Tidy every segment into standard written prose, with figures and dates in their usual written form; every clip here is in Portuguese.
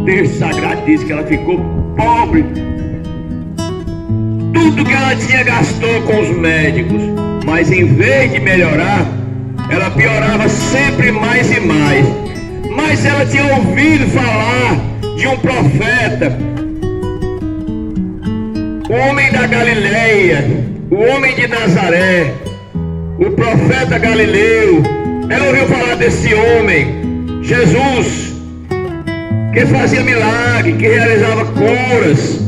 texto sagrado diz que ela ficou pobre. Tudo que ela tinha gastou com os médicos, mas em vez de melhorar, ela piorava sempre mais e mais. Mas ela tinha ouvido falar de um profeta, o homem da Galileia, o homem de Nazaré, o profeta Galileu. Ela ouviu falar desse homem, Jesus, que fazia milagre, que realizava curas.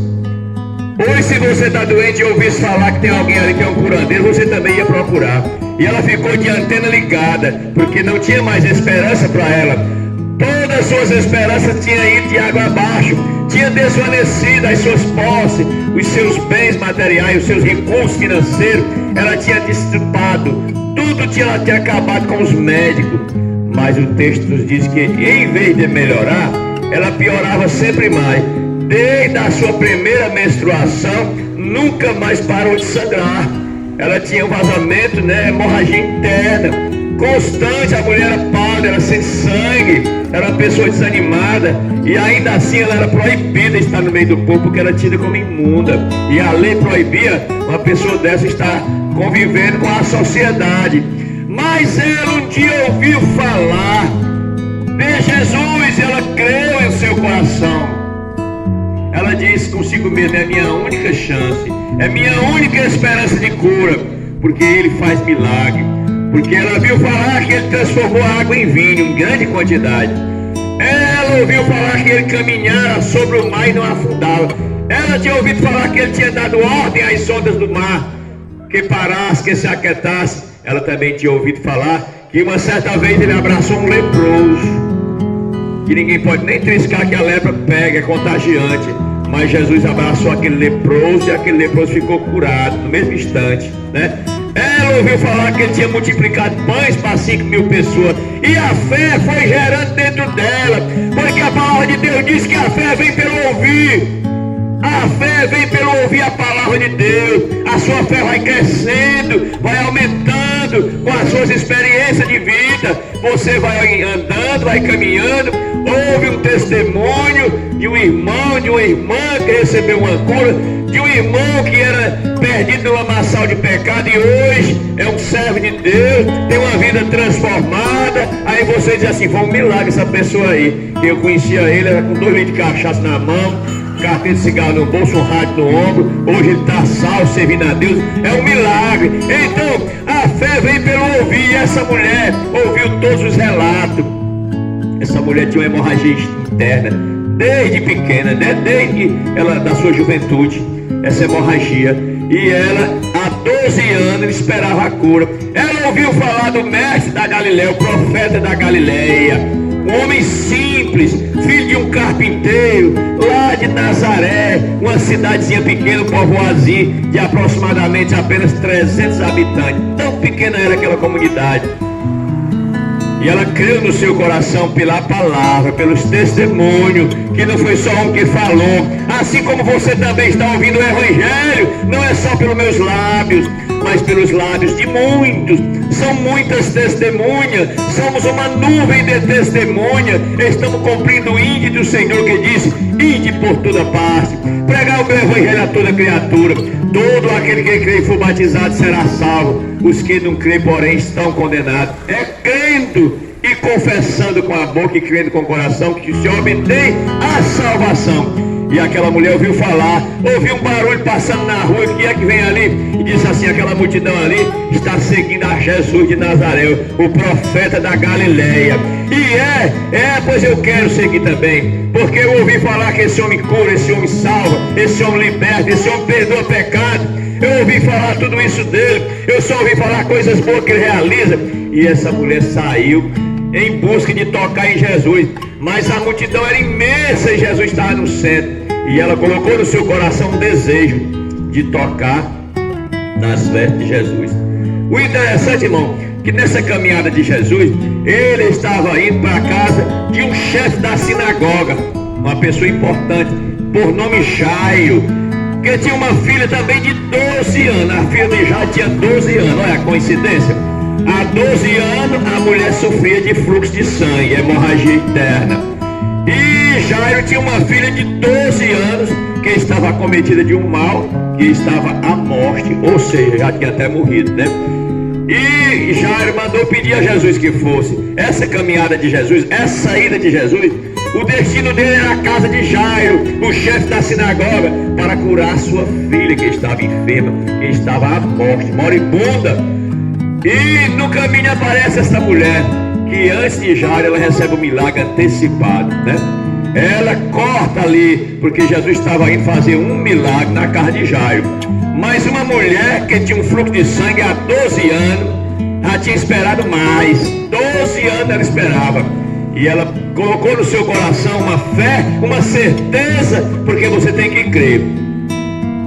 Hoje, se você está doente e ouvisse falar que tem alguém ali que é um curandeiro, você também ia procurar. E ela ficou de antena ligada, porque não tinha mais esperança para ela. Todas as suas esperanças tinham ido de água abaixo, tinha desvanecido as suas posses, os seus bens materiais, os seus recursos financeiros. Ela tinha dissipado, tudo tinha acabado com os médicos. Mas o texto nos diz que em vez de melhorar, ela piorava sempre mais. Desde a sua primeira menstruação, nunca mais parou de sangrar. Ela tinha um vazamento, hemorragia interna constante. A mulher era pálida, era sem sangue, era uma pessoa desanimada, e ainda assim ela era proibida de estar no meio do povo, porque era tida como imunda, e a lei proibia uma pessoa dessa estar convivendo com a sociedade. Mas ela um dia ouviu falar de Jesus, e ela creu em seu coração. Ela disse consigo mesma: é minha única chance, é minha única esperança de cura, porque ele faz milagre. Porque ela viu falar que ele transformou a água em vinho em grande quantidade. Ela ouviu falar que ele caminhara sobre o mar e não afundava. Ela tinha ouvido falar que ele tinha dado ordem às ondas do mar que parasse, que se aquietasse. Ela também tinha ouvido falar que uma certa vez ele abraçou um leproso, que ninguém pode nem triscar, que a lepra pega, é contagiante. Mas Jesus abraçou aquele leproso, e aquele leproso ficou curado no mesmo instante, Ela ouviu falar que ele tinha multiplicado pães para 5.000 pessoas, e a fé foi gerando dentro dela, porque a palavra de Deus diz que a fé vem pelo ouvir. A fé vem pelo ouvir a palavra de Deus. A sua fé vai crescendo, vai aumentando com as suas experiências de vida. Você vai andando, vai caminhando, ouve um testemunho de um irmão, de uma irmã que recebeu uma cura, de um irmão que era perdido no lamaçal de pecado e hoje é um servo de Deus, tem uma vida transformada. Aí você diz assim: foi um milagre essa pessoa aí. Eu conhecia ele, era com 2 litros de cachaça na mão, carteira de cigarro no bolso, um rádio no ombro. Hoje ele está salvo, servindo a Deus. É um milagre. Então a fé vem pelo ouvir. E essa mulher ouviu todos os relatos. Essa mulher tinha uma hemorragia interna desde pequena, desde ela da sua juventude, essa hemorragia. E ela há 12 anos esperava a cura. Ela ouviu falar do mestre da Galileia, o profeta da Galileia, um homem simples, filho de um carpinteiro, lá de Nazaré, uma cidadezinha pequena, um povoazinho de aproximadamente apenas 300 habitantes. Tão pequena era aquela comunidade. E ela creu no seu coração pela palavra, pelos testemunhos, que não foi só um que falou. Assim como você também está ouvindo o Evangelho, não é só pelos meus lábios, mas pelos lábios de muitos. São muitas testemunhas, somos uma nuvem de testemunha. Estamos cumprindo o ide do Senhor, que disse: ide por toda parte, pregar o meu Evangelho a toda criatura. Todo aquele que crê e for batizado será salvo. Os que não creem, porém, estão condenados. É crendo e confessando com a boca e crendo com o coração que se obtém a salvação. E aquela mulher ouviu falar, ouviu um barulho passando na rua. E quem é que vem ali? E disse assim: aquela multidão ali está seguindo a Jesus de Nazaré, o profeta da Galileia. E pois eu quero seguir também, porque eu ouvi falar que esse homem cura, esse homem salva, esse homem liberta, esse homem perdoa pecado. Eu ouvi falar tudo isso dele. Eu só ouvi falar coisas boas que ele realiza. E essa mulher saiu em busca de tocar em Jesus, mas a multidão era imensa e Jesus estava no centro. E ela colocou no seu coração um desejo de tocar nas vestes de Jesus. O interessante, irmão, que nessa caminhada de Jesus, ele estava indo para a casa de um chefe da sinagoga, uma pessoa importante, por nome Jairo, que tinha uma filha também de 12 anos. A filha de Jairo tinha 12 anos, olha a coincidência. Há 12 anos a mulher sofria de fluxo de sangue, hemorragia interna. E Jairo tinha uma filha de 12 anos que estava acometida de um mal, que estava à morte, ou seja, já tinha até morrido, né? E Jairo mandou pedir a Jesus que fosse. Essa caminhada de Jesus, essa saída de Jesus, o destino dele era a casa de Jairo, o chefe da sinagoga, para curar sua filha que estava enferma, que estava à morte, moribunda. E no caminho aparece essa mulher, que antes de Jairo ela recebe um milagre antecipado, né? Ela corta ali, porque Jesus estava indo fazer um milagre na casa de Jairo. Mas uma mulher que tinha um fluxo de sangue há 12 anos, já tinha esperado mais. 12 anos ela esperava. E ela colocou no seu coração uma fé, uma certeza, porque você tem que crer.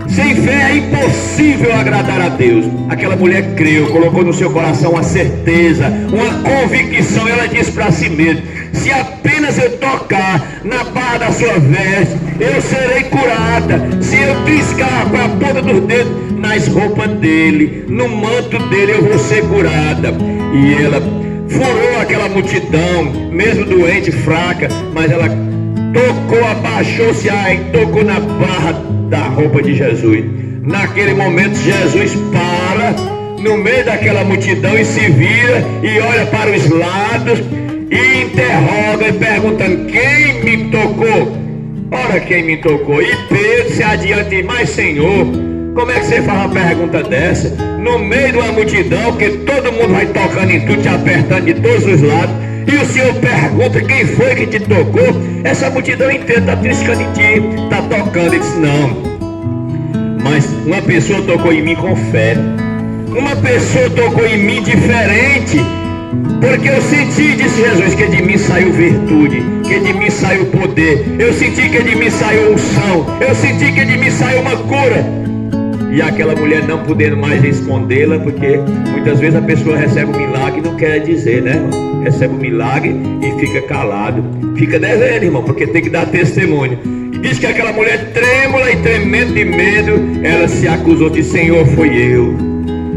Sem fé é impossível agradar a Deus. Aquela mulher creu, colocou no seu coração uma certeza, uma convicção. Ela disse para si mesma: se apenas eu tocar na barra da sua veste, eu serei curada. Se eu triscar com a ponta dos dedos nas roupas dele, no manto dele, eu vou ser curada. E ela furou aquela multidão, mesmo doente, fraca, mas ela tocou, abaixou-se e tocou na barra da roupa de Jesus. Naquele momento Jesus para no meio daquela multidão e se vira e olha para os lados e interroga e perguntando: quem me tocou? Ora, quem me tocou? E Pedro se adianta: mas Senhor, como é que você faz uma pergunta dessa? No meio de uma multidão, que todo mundo vai tocando em tudo, te apertando de todos os lados, e o Senhor pergunta quem foi que te tocou? Essa multidão inteira está triscando em ti, está tocando. Ele disse: não, mas uma pessoa tocou em mim com fé. Uma pessoa tocou em mim diferente, porque eu senti, disse Jesus, que de mim saiu virtude, que de mim saiu poder. Eu senti que de mim saiu unção. Eu senti que de mim saiu uma cura. E aquela mulher não podendo mais escondê-la, porque muitas vezes a pessoa recebe um milagre e não quer dizer, né, irmão? Recebe um milagre e fica calado, fica devendo, irmão, porque tem que dar testemunho. E diz que aquela mulher, trêmula e tremendo de medo, ela se acusou de: Senhor, foi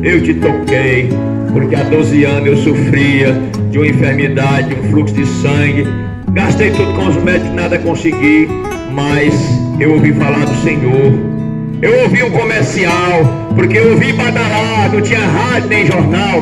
eu te toquei, porque há 12 anos eu sofria de uma enfermidade, de um fluxo de sangue, gastei tudo com os médicos, nada consegui, mas eu ouvi falar do Senhor. Eu ouvi um comercial, porque eu ouvi badalar, não tinha rádio nem jornal,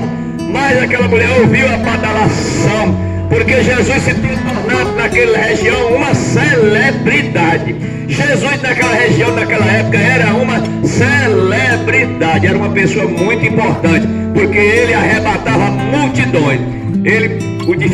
mas aquela mulher ouviu a badalação, porque Jesus se tem tornado naquela região uma celebridade. Jesus naquela região, naquela época, era uma celebridade, era uma pessoa muito importante, porque ele arrebatava multidões.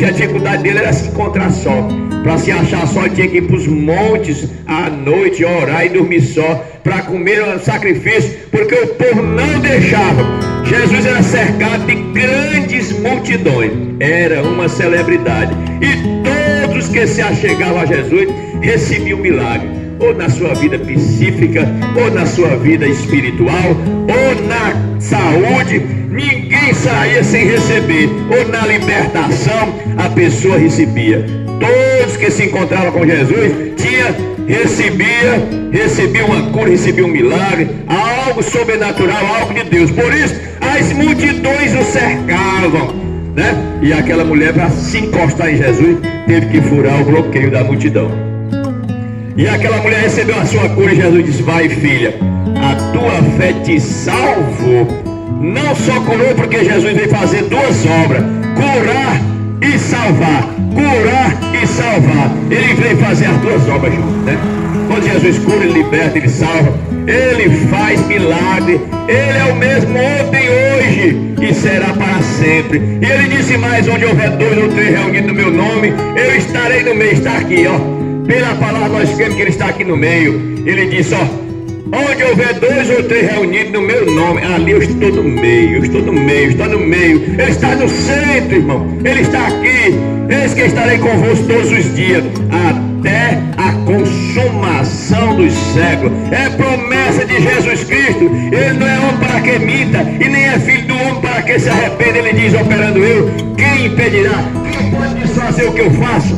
A dificuldade dele era se encontrar só. Para se achar só, ele tinha que ir para os montes à noite, orar e dormir só, para comer um sacrifício, porque o povo não deixava. Jesus era cercado de grandes multidões, era uma celebridade, e todos que se achegavam a Jesus recebiam milagre, ou na sua vida psíquica, ou na sua vida espiritual, ou na saúde. Ninguém saía sem receber, ou na libertação a pessoa recebia. Todos que se encontravam com Jesus recebia uma cura, recebia um milagre, algo sobrenatural, algo de Deus. Por isso as multidões o cercavam, né? E aquela mulher, para se encostar em Jesus, teve que furar o bloqueio da multidão. E aquela mulher recebeu a sua cura, e Jesus disse: vai, filha, a tua fé te salvou. Não só curou, porque Jesus veio fazer duas obras: curar e salvar. Curar e salvar. Ele veio fazer as duas obras juntas, né? Quando Jesus cura, ele liberta, ele salva, ele faz milagre. Ele é o mesmo ontem, hoje e será para sempre. E ele disse mais: onde houver 2 ou 3 reunidos no meu nome, eu estarei no meio. Está aqui, ó. Pela palavra nós cremos que ele está aqui no meio. Ele disse: ó, onde houver 2 ou 3 reunidos no meu nome, ali eu estou no meio, eu estou no meio, estou no meio. Ele está no centro, irmão. Ele está aqui. Eis que estarei convosco todos os dias, até a consumação dos séculos. É promessa de Jesus Cristo. Ele não é homem para que minta, e nem é filho do homem para que se arrependa. Ele diz: operando eu, quem impedirá? Quem pode desfazer o que eu faço?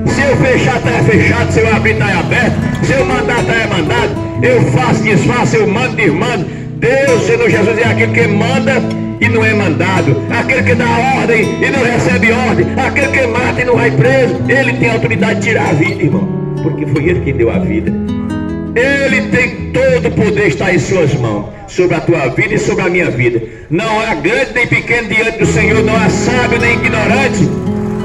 Se eu fechar, está fechado. Se eu abrir, está aberto. Se eu mandar, está mandado. Eu faço, desfaço, eu mando, desmando. Deus, Senhor Jesus, é aquele que manda e não é mandado, aquele que dá ordem e não recebe ordem, aquele que mata e não vai preso, ele tem autoridade de tirar a vida, irmão, porque foi ele que deu a vida. Ele tem todo o poder, está em suas mãos, sobre a tua vida e sobre a minha vida. Não há grande nem pequeno diante do Senhor, não há sábio nem ignorante.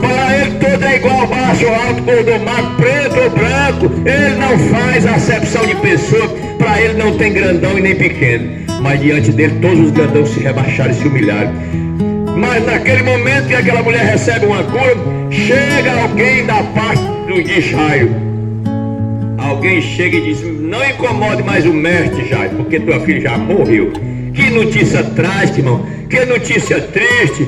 Para ele todo é igual, baixo, alto, gordo, magro, preto ou branco. Ele não faz acepção de pessoa. Para ele não tem grandão e nem pequeno, mas diante dele todos os grandões se rebaixaram e se humilharam. Mas naquele momento que aquela mulher recebe uma cura, chega alguém da parte de Jairo. Alguém chega e diz: não incomode mais o mestre, Jairo, porque tua filha já morreu. Que notícia trágica, irmão, que notícia triste.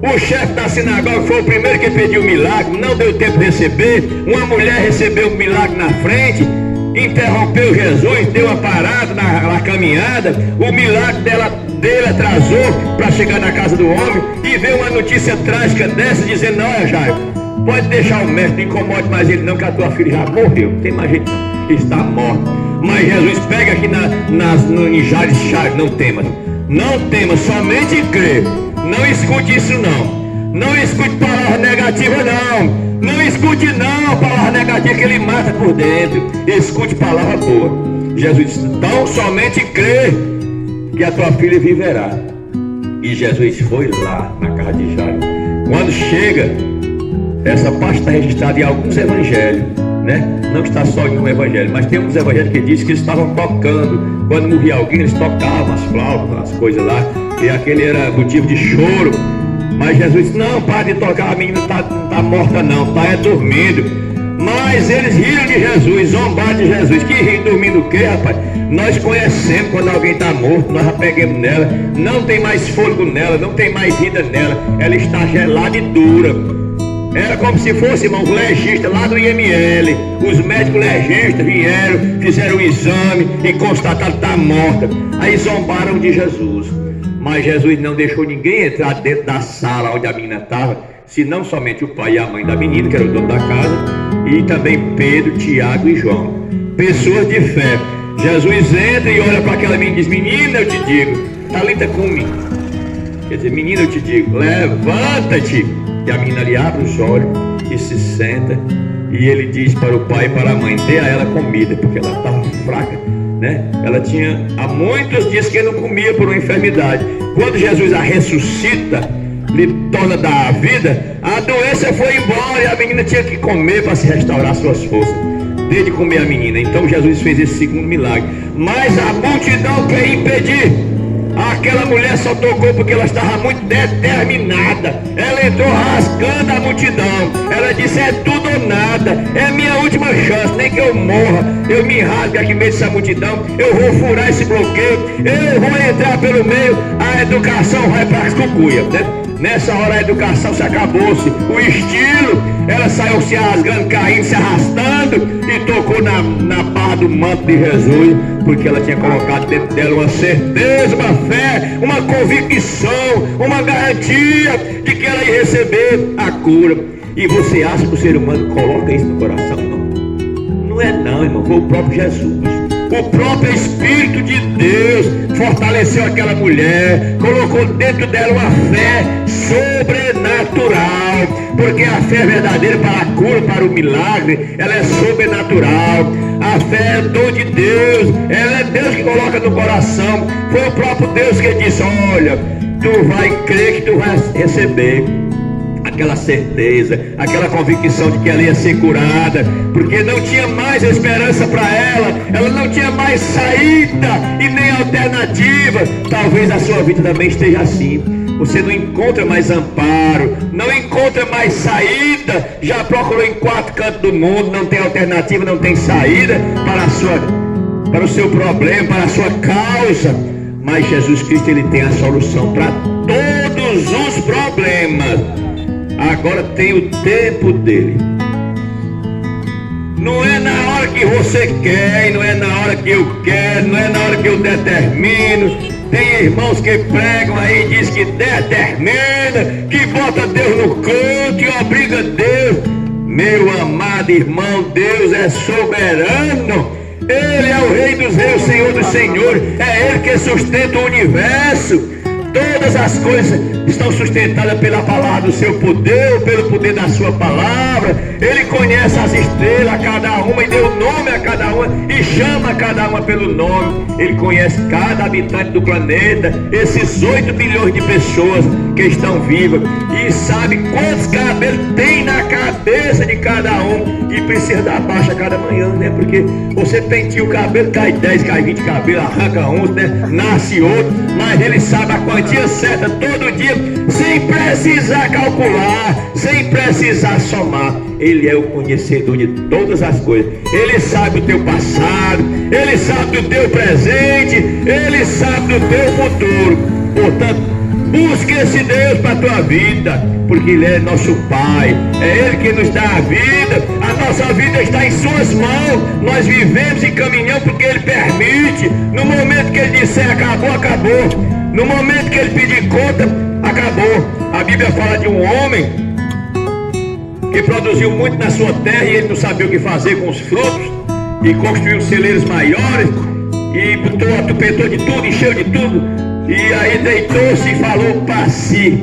O chefe da sinagoga foi o primeiro que pediu o milagre, não deu tempo de receber. Uma mulher recebeu o milagre na frente, interrompeu Jesus, deu uma parada na caminhada. O milagre dele atrasou para chegar na casa do homem, e veio uma notícia trágica dessa, dizendo: não, é Jairo, pode deixar o mestre, não incomode mais ele não, que a tua filha já morreu, não tem mais jeito não, está morta. Mas Jesus pega aqui em Jairo e diz: Jairo, não temas, não temas, somente crê. Não escute isso não. Não escute palavra negativa não. Não escute não palavra negativa que ele mata por dentro. Escute palavra boa. Jesus disse: então somente crê que a tua filha viverá. E Jesus foi lá na casa de Jairo. Quando chega, essa parte está registrada em alguns evangelhos, né? Não está só em um evangelho, mas tem uns evangelhos que diz que eles estavam tocando. Quando morria alguém, eles tocavam as flautas, as coisas lá, e aquele era motivo de choro. Mas Jesus disse: não, para de tocar, a menina não está morta não, está dormindo. Mas eles riram de Jesus, zombaram de Jesus. Que rir dormindo o quê, rapaz? Nós conhecemos quando alguém está morto, nós já pegamos nela, não tem mais fôlego nela, não tem mais vida nela, ela está gelada e dura. Era como se fosse, irmão, o legista lá do IML. Os médicos legistas vieram, fizeram o exame e constataram que está morta. Aí zombaram de Jesus. Mas Jesus não deixou ninguém entrar dentro da sala onde a menina estava, senão somente o pai e a mãe da menina, que era o dono da casa, e também Pedro, Tiago e João. Pessoas de fé. Jesus entra e olha para aquela menina e diz: menina, eu te digo, talita cumi. Quer dizer, menina, eu te digo, levanta-te. E a menina ali abre os olhos e se senta, e ele diz para o pai e para a mãe: dê a ela comida, porque ela estava fraca, né? Ela tinha há muitos dias que não comia por uma enfermidade. Quando Jesus a ressuscita, lhe torna a dar a vida, a doença foi embora e a menina tinha que comer para se restaurar suas forças. Dê de comer a menina. Então Jesus fez esse segundo milagre. Mas a multidão quer impedir. Aquela mulher só tocou porque ela estava muito determinada. Ela entrou rasgando a multidão. Ela disse: é tudo ou nada, é minha última chance. Nem que eu morra, eu me rasgue aqui no meio dessa multidão. Eu vou furar esse bloqueio, eu vou entrar pelo meio. A educação vai para as cucuias, né? Nessa hora a educação se acabou-se. O estilo, ela saiu se rasgando, caindo, se arrastando, e tocou na barra do manto de Jesus, porque ela tinha colocado dentro dela uma certeza, uma fé, uma convicção, uma garantia de que ela ia receber a cura. E você acha que o ser humano coloca isso no coração? Não é não, irmão, foi o próprio Jesus. O próprio Espírito de Deus fortaleceu aquela mulher, colocou dentro dela uma fé sobrenatural, porque a fé verdadeira para a cura, para o milagre, ela é sobrenatural. A fé é dom de Deus, ela é Deus que coloca no coração. Foi o próprio Deus que disse: olha, tu vai crer que tu vai receber. Aquela certeza, aquela convicção de que ela ia ser curada, porque não tinha mais esperança para ela não tinha mais saída e nem alternativa. Talvez a sua vida também esteja assim. Você não encontra mais amparo, não encontra mais saída, já procurou em 4 cantos do mundo, não tem alternativa, não tem saída para o seu problema, para a sua causa. Mas Jesus Cristo, ele tem a solução para todos os problemas. Agora tem o tempo dele. Não é na hora que você quer, não é na hora que eu quero, não é na hora que eu determino. Tem irmãos que pregam aí e diz que determina, que bota Deus no canto e obriga Deus. Meu amado irmão, Deus é soberano. Ele é o Rei dos Reis, o Senhor dos Senhores. É Ele que sustenta o universo. Todas as coisas estão sustentadas pela palavra do seu poder, pelo poder da sua palavra. Ele conhece as estrelas, cada uma, e deu nome a cada uma, e chama cada uma pelo nome. Ele conhece cada habitante do planeta, esses 8 bilhões de pessoas que estão vivas, e sabe quantos cabelos tem na cabeça de cada um, e precisa dar baixa cada manhã, né? Porque você penteia o cabelo, cai 10, cai 20 cabelos, arranca uns, né? Nasce outro, mas ele sabe a quantia certa todo dia, sem precisar calcular, sem precisar somar. Ele é o conhecedor de todas as coisas. Ele sabe do teu passado, ele sabe do teu presente, ele sabe do teu futuro. Portanto, busque esse Deus para a tua vida, porque Ele é nosso Pai, é Ele que nos dá a vida. A nossa vida está em suas mãos. Nós vivemos e caminhamos porque Ele permite. No momento que Ele disser acabou, acabou. No momento que Ele pedir conta, acabou. A Bíblia fala de um homem que produziu muito na sua terra e ele não sabia o que fazer com os frutos, e construiu celeiros maiores, e botou, atupetou de tudo, encheu de tudo, e aí deitou-se e falou para si,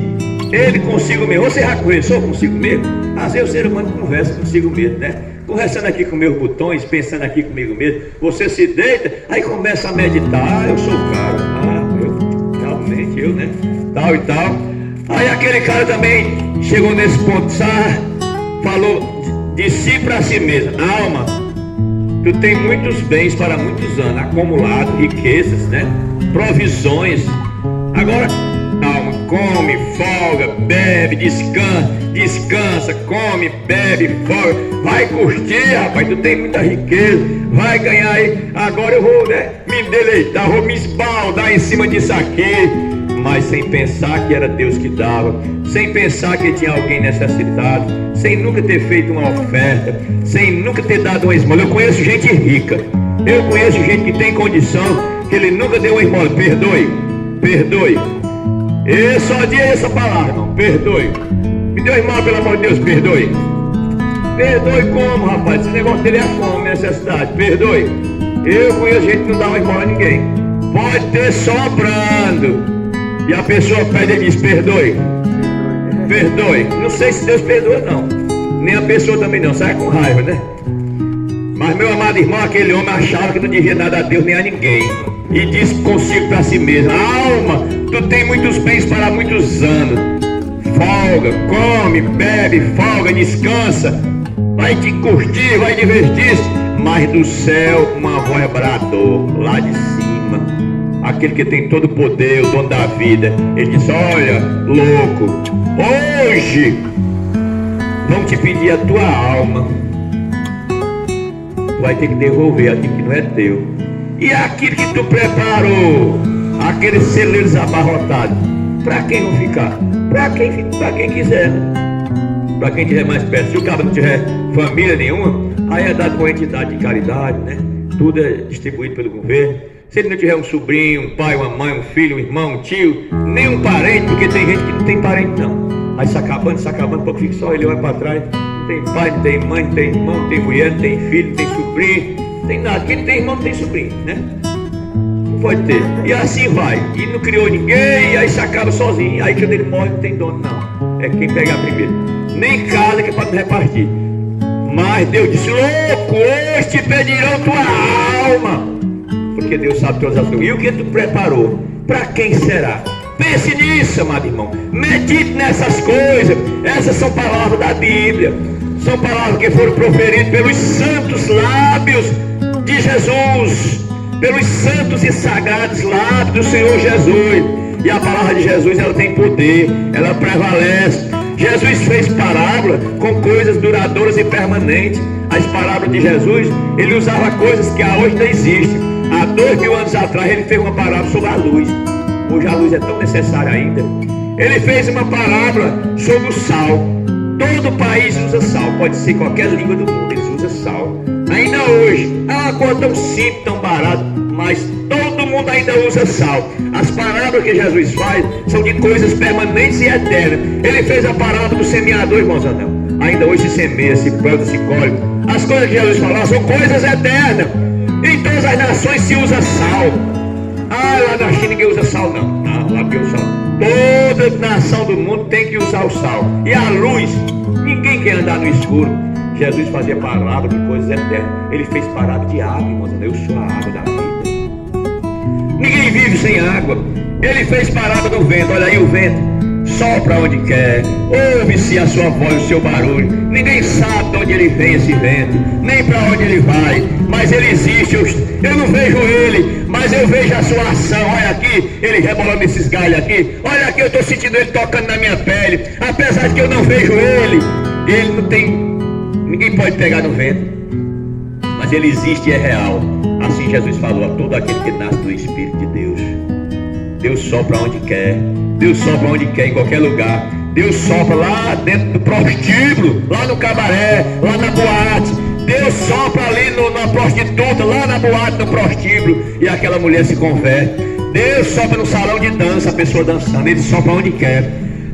ele consigo mesmo. Você já conversou consigo mesmo? Às vezes o ser humano conversa consigo mesmo, né? Conversando aqui com meus botões, pensando aqui comigo mesmo. Você se deita, aí começa a meditar. Eu sou o cara, realmente eu, né? Tal e tal. Aí aquele cara também chegou nesse ponto, falou de si para si mesmo: alma, tu tem muitos bens para muitos anos, acumulados, riquezas, né? Provisões. Agora, alma, come, folga, bebe, descansa, come, bebe, folga. Vai curtir, rapaz, tu tem muita riqueza, vai ganhar aí. Agora eu vou, né, me deleitar, vou me esbaldar em cima disso aqui. Mas sem pensar que era Deus que dava, sem pensar que tinha alguém necessitado, sem nunca ter feito uma oferta, sem nunca ter dado uma esmola. Eu conheço gente rica, eu conheço gente que tem condição, que ele nunca deu uma esmola. Perdoe. Eu só digo essa palavra, irmão, perdoe. Me deu uma esmola, pelo amor de Deus, perdoe. Perdoe como, rapaz? Esse negócio dele é fome, necessidade. Perdoe. Eu conheço gente que não dá uma esmola a ninguém. Pode ter sobrando. E a pessoa pede e diz: perdoe. Não sei se Deus perdoa, não. Nem a pessoa também não, sai com raiva, né? Mas meu amado irmão, aquele homem achava que não devia nada a Deus nem a ninguém, e disse consigo para si mesmo: alma, tu tem muitos bens para muitos anos. Folga, come, bebe, folga, descansa. Vai te curtir, vai divertir. Mas do céu uma voz bradou lá de cima, aquele que tem todo o poder, o dono da vida. Ele diz: olha, louco, hoje vão te pedir a tua alma. Vai ter que devolver aquilo que não é teu. E aquilo que tu preparou, aqueles celeiros abarrotados, para quem não ficar? Para quem quiser, para quem tiver mais perto. Se o cara não tiver família nenhuma, aí é dado com a entidade de caridade, né? Tudo é distribuído pelo governo. Se ele não tiver um sobrinho, um pai, uma mãe, um filho, um irmão, um tio, nem um parente, porque tem gente que não tem parente não. Aí se acabando, pouco fica só ele, olha para trás. Não tem pai, não tem mãe, não tem irmão, não tem mulher, não tem filho, não tem sobrinho, não tem nada. Quem não tem irmão não tem sobrinho, né? Não pode ter. E assim vai. E não criou ninguém, e aí se acaba sozinho. Aí quando ele morre não tem dono não. É quem pegar primeiro. Nem casa que pode repartir. Mas Deus disse: louco, hoje te pedirão tua alma. Porque Deus sabe todas as coisas. E o que tu preparou? Para quem será? Pense nisso, amado irmão. Medite nessas coisas. Essas são palavras da Bíblia. São palavras que foram proferidas pelos santos lábios de Jesus, pelos santos e sagrados lábios do Senhor Jesus. E a palavra de Jesus, ela tem poder, ela prevalece. Jesus fez parábola com coisas duradouras e permanentes. As parábolas de Jesus, ele usava coisas que hoje não existem. Há 2000 anos atrás ele fez uma parábola sobre a luz. Hoje a luz é tão necessária ainda. Ele fez uma parábola sobre o sal. Todo país usa sal, pode ser qualquer língua do mundo, eles usam sal. Ainda hoje, é uma coisa tão simples, tão barata, mas todo mundo ainda usa sal. As parábolas que Jesus faz são de coisas permanentes e eternas. Ele fez a parábola do semeador, irmãos Anel. Ainda hoje se semeia, se planta, se colhe. As coisas que Jesus falou são coisas eternas. Em todas as nações se usa sal. Ah, lá na China ninguém usa sal, não. Não, lá ninguém usa sal. Toda nação do mundo tem que usar o sal. E a luz, ninguém quer andar no escuro. Jesus fazia parábola de coisas eternas. Ele fez parábola de água, irmãos. Eu sou a água da vida. Ninguém vive sem água. Ele fez parábola do vento. Olha aí o vento. Sopra onde quer, ouve-se a sua voz, o seu barulho. Ninguém sabe de onde ele vem esse vento, nem para onde ele vai, mas ele existe. Eu não vejo ele, mas eu vejo a sua ação. Olha aqui, ele rebolando esses galhos aqui. Olha aqui, eu estou sentindo ele tocando na minha pele. Apesar de que eu não vejo ele, ele não tem, ninguém pode pegar no vento, mas ele existe e é real. Assim Jesus falou a todo aquele que nasce do Espírito de Deus. Deus sopra onde quer, Deus sopra onde quer, em qualquer lugar. Deus sopra lá dentro do prostíbulo, lá no cabaré, lá na boate. Deus sopra ali na prostituta, lá na boate, no prostíbulo, e aquela mulher se converte. Deus sopra no salão de dança, a pessoa dançando. Ele sopra onde quer.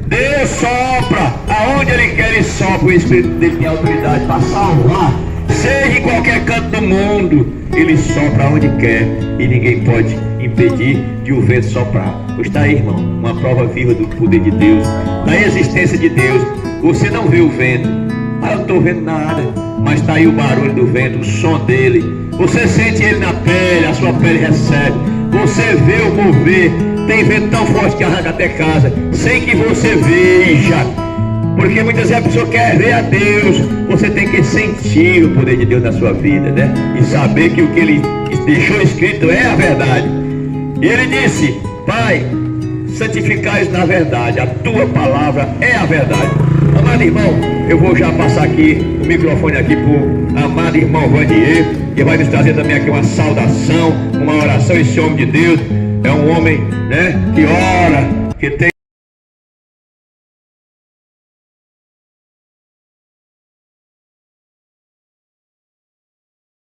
Deus sopra aonde Ele quer. Ele sopra. O Espírito dele tem autoridade para salvar, seja em qualquer canto do mundo. Ele sopra onde quer e ninguém pode impedir de o vento soprar. Está aí, irmão, uma prova viva do poder de Deus, da existência de Deus. Você não vê o vento. Ah, eu não estou vendo nada, mas está aí o barulho do vento, o som dele. Você sente ele na pele, a sua pele recebe. Você vê o mover. Tem vento tão forte que arranca até casa, sem que você veja. Porque muitas vezes a pessoa quer ver a Deus. Você tem que sentir o poder de Deus na sua vida, né? E saber que o que Ele deixou escrito é a verdade. E Ele disse: Pai, santificai-os na verdade. A tua palavra é a verdade. Amado irmão, eu vou já passar aqui o microfone aqui para o amado irmão Vandier, que vai nos trazer também aqui uma saudação, uma oração. Esse homem de Deus é um homem, né, que ora, que tem